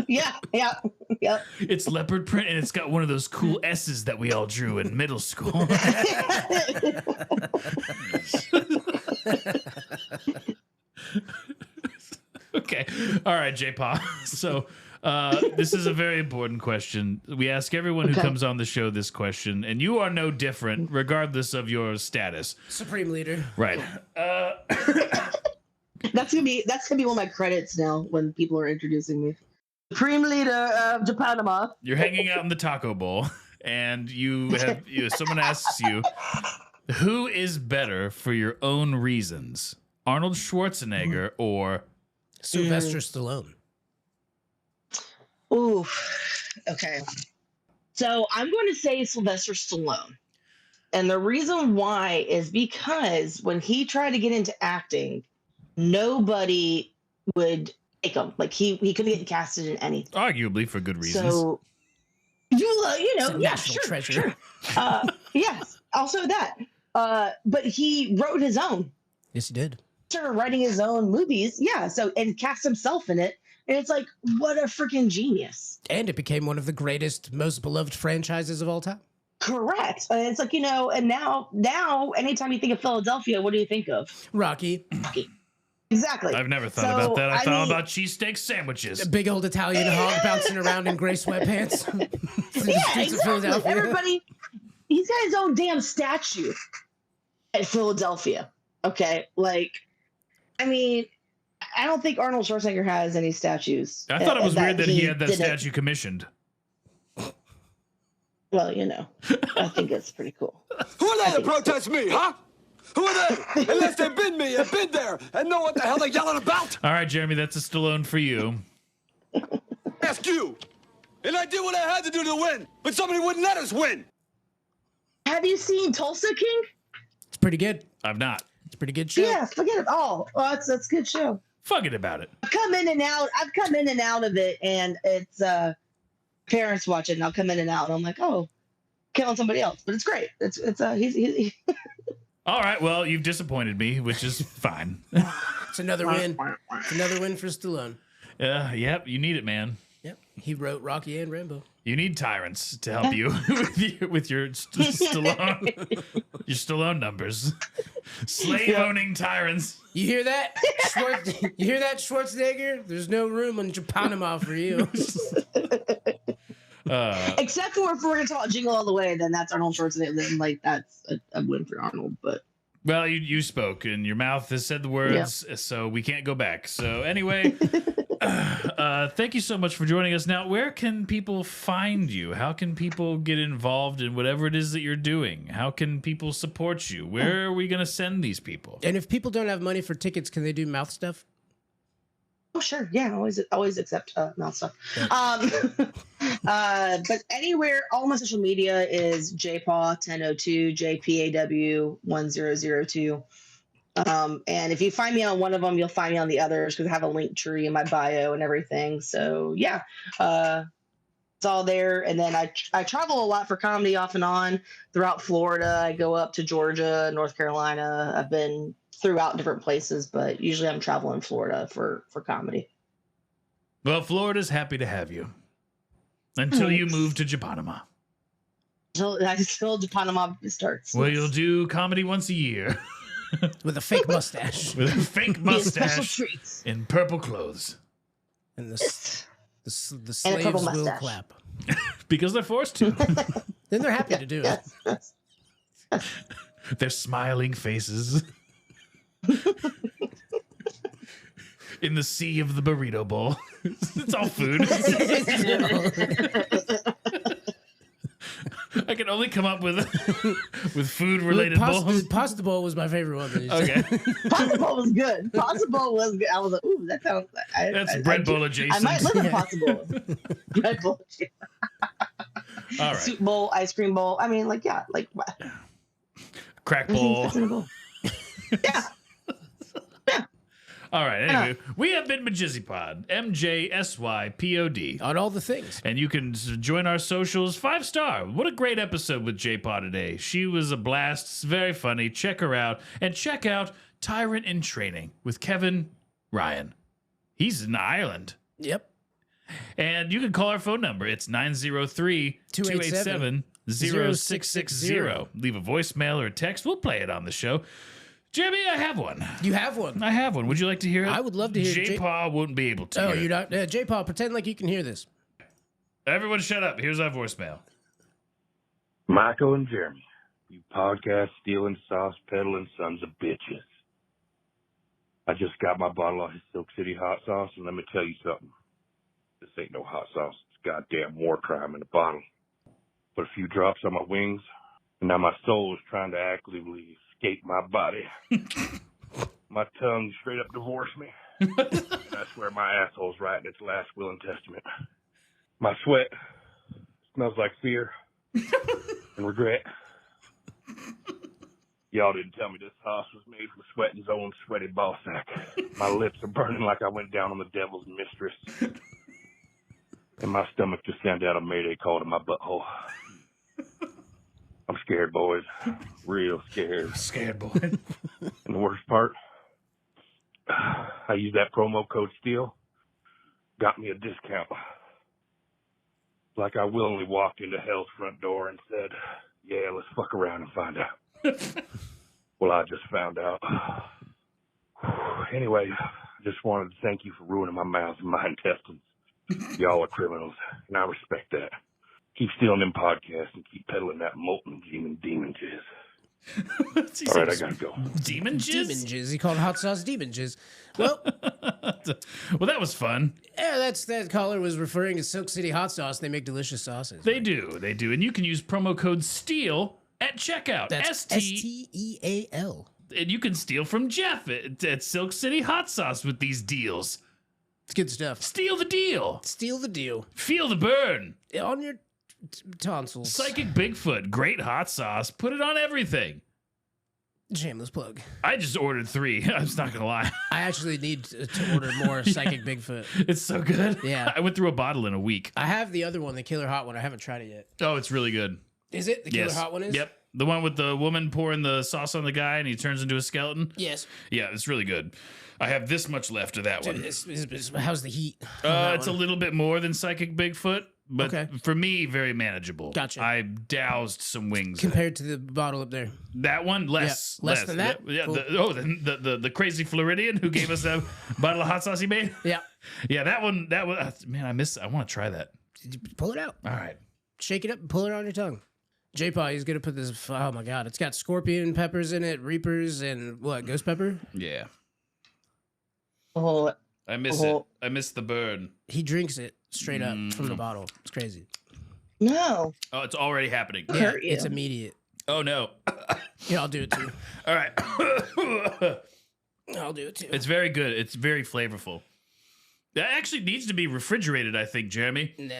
Yeah. It's leopard print, and it's got one of those cool S's that we all drew in middle school. Okay. All right, Jpaw. So this is a very important question. We ask everyone who comes on the show this question, and you are no different, regardless of your status. Supreme Leader. Right. That's gonna be one of my credits now when people are introducing me. Supreme Leader of Japanima. You're hanging out in the taco bowl, and someone asks you, who is better for your own reasons, Arnold Schwarzenegger or Sylvester Stallone? Ooh, okay. So I'm going to say Sylvester Stallone. And the reason why is because when he tried to get into acting, nobody would take him. Like he couldn't get casted in anything. arguably for good reasons. So, yeah, treasure. sure. Yes, also that. But he wrote his own. Yes, he did. Started writing his own movies. Yeah, and cast himself in it. And it's like, what a freaking genius. And it became one of the greatest, most beloved franchises of all time. Correct. And it's like, and now, anytime you think of Philadelphia, what do you think of? Rocky. Exactly. I've never thought about that. I thought about cheesesteak sandwiches. A big old Italian hog bouncing around in gray sweatpants. Yeah, exactly. Everybody, he's got his own damn statue at Philadelphia. Okay? I don't think Arnold Schwarzenegger has any statues. I thought it was weird that he had that statue commissioned. Well, I think it's pretty cool. Who are they to protest me, huh? Who are they? Unless they've been me and been there and know what the hell they're yelling about. All right, Jeremy, that's a Stallone for you. Ask you. And I did what I had to do to win, but somebody wouldn't let us win. Have you seen Tulsa King? It's pretty good. I've not. It's a pretty good show. Yeah, forget it. Oh, that's a good show. Forget about it. I've come in and out of it, and it's parents watch it, and I'll come in and out, and I'm like, oh, killing somebody else, but it's great. He's All right, well, you've disappointed me, which is fine. It's another win. It's another win for Stallone. Yep, you need it, man. Yep, he wrote Rocky and Rambo. You need tyrants to help you with your Stallone, your Stallone numbers. Slave-owning tyrants. You hear that? You hear that, Schwarzenegger? There's no room on Japanima for you. Except for if we're going to talk Jingle All the Way, then that's Arnold Schwarzenegger. Then, that's a win for Arnold. But well, you spoke, and your mouth has said the words, so we can't go back. So anyway, thank you so much for joining us. Now, where can people find you? How can people get involved in whatever it is that you're doing? How can people support you? Where are we going to send these people? And if people don't have money for tickets, can they do mouth stuff? oh, sure, yeah, always accept mouth stuff. But anywhere, all my social media is Jpaw 1002, JPAW 1002. And if you find me on one of them, you'll find me on the others because I have a link tree in my bio and everything. So yeah, it's all there. And then I travel a lot for comedy off and on throughout Florida. I go up to Georgia, North Carolina. I've been throughout different places, but usually I'm traveling Florida for comedy. Well, Florida's happy to have you until you move to Japanima. Until Japanima starts. Well, you'll do comedy once a year. With a fake mustache. With a fake mustache special treats. in purple clothes. And the slaves will clap. Because they're forced to. Then they're happy to do it. Their smiling faces. In the sea of the burrito bowl. It's all food. I can only come up with with food related bowls. Pasta bowl was my favorite one. Okay. Pasta bowl was good. Pasta bowl was good. I was like, ooh, that sounds. That's bread bowl adjacent. I might live in pasta bowl. Bread bowl. All right. Soup bowl, ice cream bowl. I mean, like, yeah, like what? Crack bowl. Yeah. All right. Anyway, we have been MJSYVERSE, MJSYPOD. On all the things. And you can join our socials. 5-star. What a great episode with Jpaw today. She was a blast. It's very funny. Check her out. And check out Tyrant in Training with Kevin Ryan. He's in Ireland. Yep. And you can call our phone number. It's 903-287-0660. Leave a voicemail or a text. We'll play it on the show. Jeremy, I have one. You have one? I have one. Would you like to hear it? I would love to hear it. Jpaw wouldn't be able to. Oh, hear you're not? Jpaw, pretend like you can hear this. Everyone shut up. Here's our voicemail. Michael and Jeremy, you podcast stealing, sauce peddling sons of bitches. I just got my bottle of Silk City hot sauce, and let me tell you something. This ain't no hot sauce. It's goddamn war crime in a bottle. Put a few drops on my wings, and now my soul is trying to actively escape my body. My tongue straight up divorced me. And I swear my asshole's writing its last will and testament. My sweat smells like fear and regret. Y'all didn't tell me this sauce was made from Sweating's own sweaty ball sack. My lips are burning like I went down on the devil's mistress. And my stomach just sent out a mayday call to my butthole. I'm scared, boys. Real scared. Scared, boy. And the worst part, I used that promo code STEEL. Got me a discount. Like I willingly walked into hell's front door and said, yeah, let's fuck around and find out. Well, I just found out. Anyway, I just wanted to thank you for ruining my mouth and my intestines. Y'all are criminals, and I respect that. Keep stealing them podcasts and keep peddling that molten demon jizz. All right, I gotta go. Demon jizz? Demon jizz. He called hot sauce demon jizz. Well, well, that was fun. Yeah, that caller was referring to Silk City hot sauce. They make delicious sauces. They do, and you can use promo code STEAL at checkout. That's STEAL. And you can steal from Jeff at Silk City Hot Sauce with these deals. It's good stuff. Steal the deal. Steal the deal. Feel the burn. On your tonsils. Psychic Bigfoot. Great hot sauce. Put it on everything. Shameless plug. I just ordered 3. I'm not going to lie. I actually need to order more Psychic Bigfoot. It's so good. Yeah. I went through a bottle in a week. I have the other one, the Killer Hot one. I haven't tried it yet. Oh, it's really good. Is it? The Killer Hot one is? Yep. The one with the woman pouring the sauce on the guy and he turns into a skeleton? Yes. Yeah, it's really good. I have this much left of that one. How's the heat? It's a little bit more than Psychic Bigfoot, but okay. For me, very manageable. Gotcha. I doused some wings. Compared to the bottle up there. That one, less. Yeah, less than that? Yeah. Cool. The crazy Floridian who gave us a bottle of hot sauce he made? Yeah. Yeah, that one, man, I want to try that. Pull it out. All right. Shake it up and pull it on your tongue. Jpaw, he's gonna put this. Oh my god, it's got scorpion peppers in it, reapers, and what? Ghost pepper. Yeah. Oh, I miss it. I miss the burn. He drinks it straight up from the bottle. It's crazy. no. Oh, it's already happening. Yeah, it's immediate. Oh no. Yeah, I'll do it too. All right. I'll do it too. It's very good. It's very flavorful. That actually needs to be refrigerated, I think, Jeremy. Nah.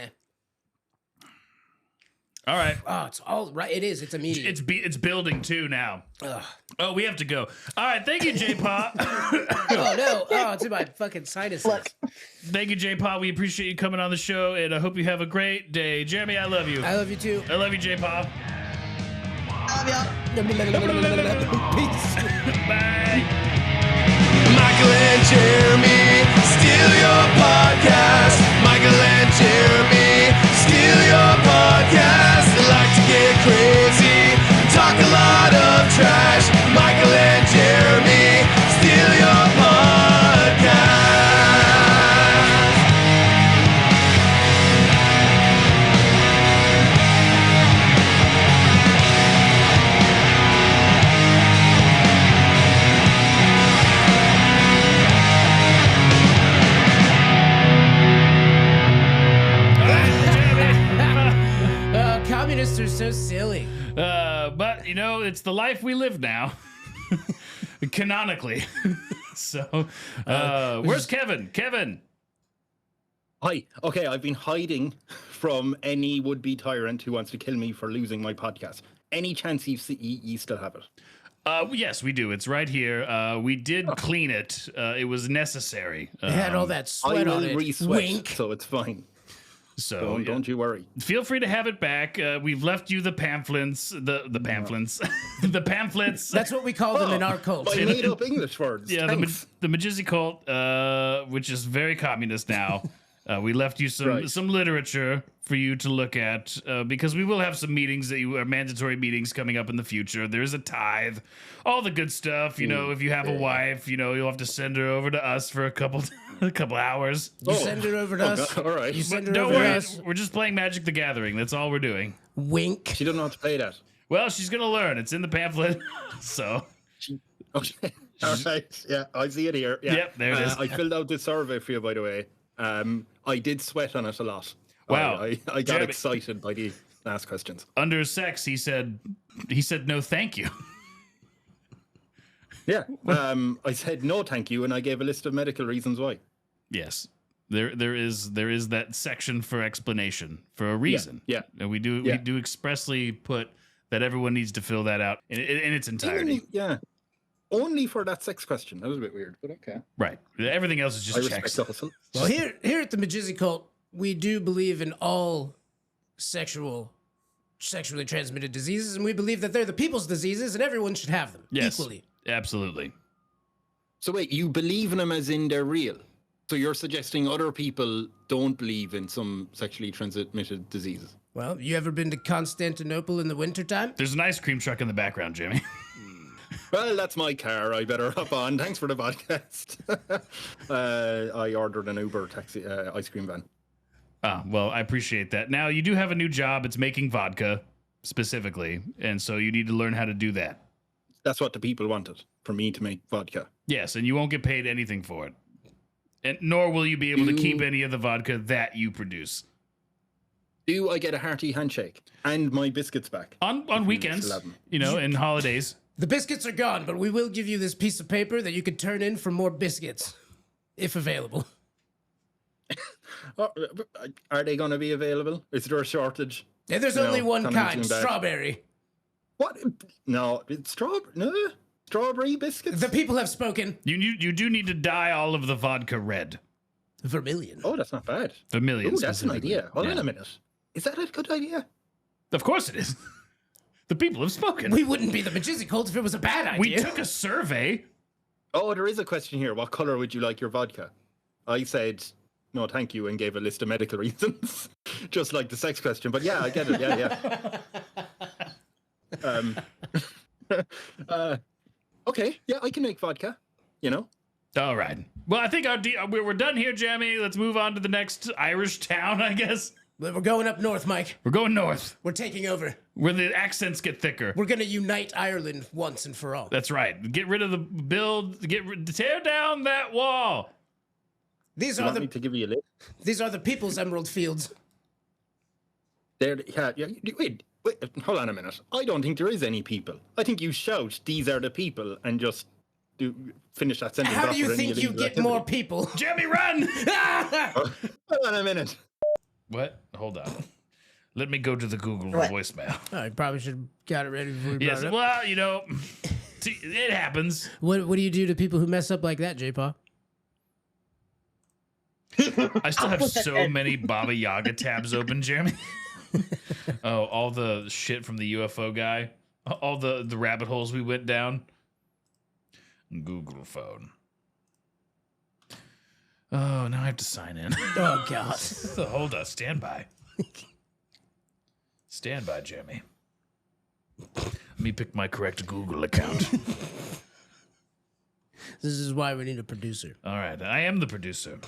All right. Oh, it's all right. It is. It's immediate. It's building too now. Ugh. Oh, we have to go. All right. Thank you, Jpaw. Oh no! Oh, it's in my fucking sinuses. Thank you, Jpaw. We appreciate you coming on the show, and I hope you have a great day. Jeremy, I love you. I love you too. I love you, Jpaw. Love y'all. Peace. Bye. Michael and Jeremy steal your podcast. Michael and Jeremy steal your podcast. They like to get crazy, talk a lot of trash. Michael and Jeremy steal your podcast. so silly. But, you know, it's the life we live now. Canonically. So, where's Kevin? Kevin! Hi. Okay, I've been hiding from any would-be tyrant who wants to kill me for losing my podcast. Any chance you still have it? Yes, we do. It's right here. We did clean it. It was necessary. It had all that I sweat on will it. re-sweat, Wink. so it's fine. So Don't you worry. feel free to have it back. We've left you the pamphlets. The pamphlets. The pamphlets. That's what we call them in our cult. I made up English words. Yeah, Thanks. the MJSYVERSE cult, which is very communist now. We left you some literature for you to look at because we will have some meetings that are mandatory meetings coming up in the future. There's a tithe, all the good stuff. You know, if you have a wife, you know, you'll have to send her over to us for a couple hours. You send her over to us. God, all right. You send her Don't over to worry, us. we're just playing Magic the Gathering. That's all we're doing. Wink. She doesn't know how to play that. Well, she's gonna learn. It's in the pamphlet. So. Okay. All right. Yeah, I see it here. Yeah. Yep, there it is. I filled out this survey for you, by the way. I did sweat on it a lot. Wow. I got Jeremy. excited by the last questions. Under sex, he said no, thank you. Yeah. I said no, thank you, and I gave a list of medical reasons why. Yes, there is that section for explanation for a reason. Yeah. And we do expressly put that everyone needs to fill that out in its entirety. Only for that sex question. That was a bit weird, but okay. Right. Everything else is I just respect checks. the hustle. Well, here at the MJSYVERSE cult, we do believe in all sexually transmitted diseases, and we believe that they're the people's diseases, and everyone should have them equally. Absolutely. So wait, you believe in them as in they're real? So you're suggesting other people don't believe in some sexually transmitted diseases? Well, you ever been to Constantinople in the wintertime? There's an ice cream truck in the background, Jimmy. Well, that's my car. I better hop on. Thanks for the podcast. I ordered an Uber taxi ice cream van. Well, I appreciate that. Now, you do have a new job. It's making vodka, specifically, and so you need to learn how to do that. That's what the people wanted, for me to make vodka. Yes, and you won't get paid anything for it. And nor will you be able to keep any of the vodka that you produce. Do I get a hearty handshake and my biscuits back? On weekends, you know, and holidays. The biscuits are gone, but we will give you this piece of paper that you could turn in for more biscuits, if available. Are they going to be available? Is there a shortage? Yeah, there's only one kind, strawberry. What? No, it's strawberry. No, strawberry biscuits. The people have spoken. You do need to dye all of the vodka red. Vermilion. Oh, that's not bad. Vermilion. Oh, that's an specifically. idea. Hold on a minute. Is that a good idea? Of course it is. The people have spoken. We wouldn't be the MJSYVERSE cult if it was a bad idea. We took a survey. Oh, there is a question here. What color would you like your vodka? I said no, thank you, and gave a list of medical reasons, just like the sex question. But yeah, I get it. Yeah. Okay. Yeah, I can make vodka. You know. All right. Well, I think we're done here, Jamie. Let's move on to the next Irish town, I guess. We're going up north, Mike. We're going north, We're taking over. where the accents get thicker. We're going to unite Ireland once and for all. That's right. Get rid of tear down that wall. These You are want me to give you a list? these are the people's emerald fields. There. Yeah. Wait. Hold on a minute. I don't think there is any people. I think you shout, "These are the people," and just finish that sentence. How do you after think any you illegal get more activity. people? Jamie, run! Hold on a minute. What? Hold on. Let me go to the Google What? voicemail. I probably should have got it ready before we Yes. brought it up. Well, you know, it happens. What do you do to people who mess up like that, Jpaw? I still have so many Baba Yaga tabs open, Jeremy. Oh, all the shit from the UFO guy. All the rabbit holes we went down. Google phone. Oh, now I have to sign in. Oh, God. Hold on. Stand by. Stand by, Jeremy. Let me pick my correct Google account. This is why we need a producer. All right. I am the producer.